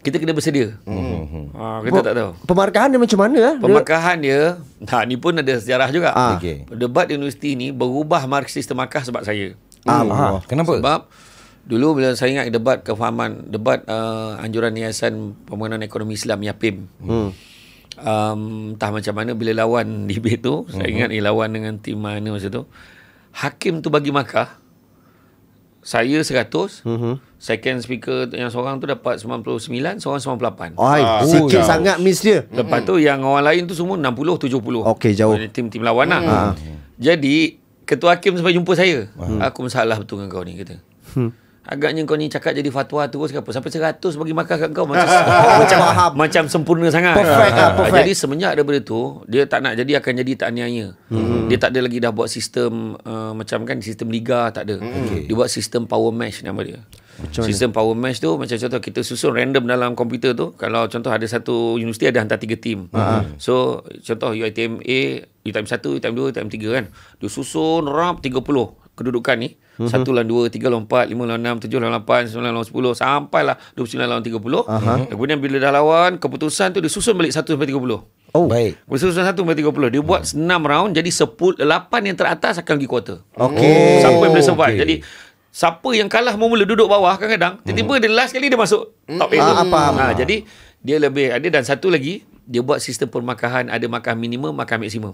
kita kena bersedia. Kita tak tahu. Pemarkahan dia macam mana? Pemarkahan dia, ni pun ada sejarah juga. Okay. Debat universiti ni berubah sistem markah sebab saya. Kenapa? Sebab dulu bila saya ingat debat kefahaman, debat anjuran Yayasan Pembangunan Ekonomi Islam YAPIM. Entah macam mana bila lawan debate tu, saya ingat lawan dengan tim mana masa tu. Hakim tu bagi markah. Saya 100, second speaker yang seorang tu dapat 99, seorang 98. Sikit sangat miss dia. Lepas tu yang orang lain tu semua 60, 70. Okey, jauh. Tim lawan lah. Jadi ketua hakim sampai jumpa saya. Aku masalah betul dengan kau ni, kata. Agaknya kau ni cakap jadi fatwa terus ke apa? Sampai 100 bagi markah kat kau macam sempurna sangat. Perfect. Jadi semenjak daripada tu, dia tak nak jadi, akan jadi tak aniaya. Dia tak ada lagi dah buat sistem macam kan sistem liga, tak ada. Dia buat sistem power match nama dia. Sistem power match tu macam contoh kita susun random dalam komputer tu. Kalau contoh ada satu universiti ada hantar 3 tim. So contoh UiTM A, UiTM 1, UiTM 2, UiTM 3 kan. Dia susun rap 30 kedudukan ni. 1 lawan 2, 3 lawan 4, 5 lawan 6, 7 lawan 8, 9 lawan 10, sampailah 29 lawan 30. Kemudian bila dah lawan, keputusan tu dia susun balik 1 sampai 30. Baik. Susun 1 sampai 30. Dia buat 6 round, jadi 8 yang teratas akan pergi quarter. Sampai boleh survive. Jadi siapa yang kalah mula duduk bawah kadang-kadang, tiba-tiba dia last kali dia masuk top 8. Jadi dia lebih ada. Dan satu lagi, dia buat sistem permarkahan, ada markah minimum, markah maksimum.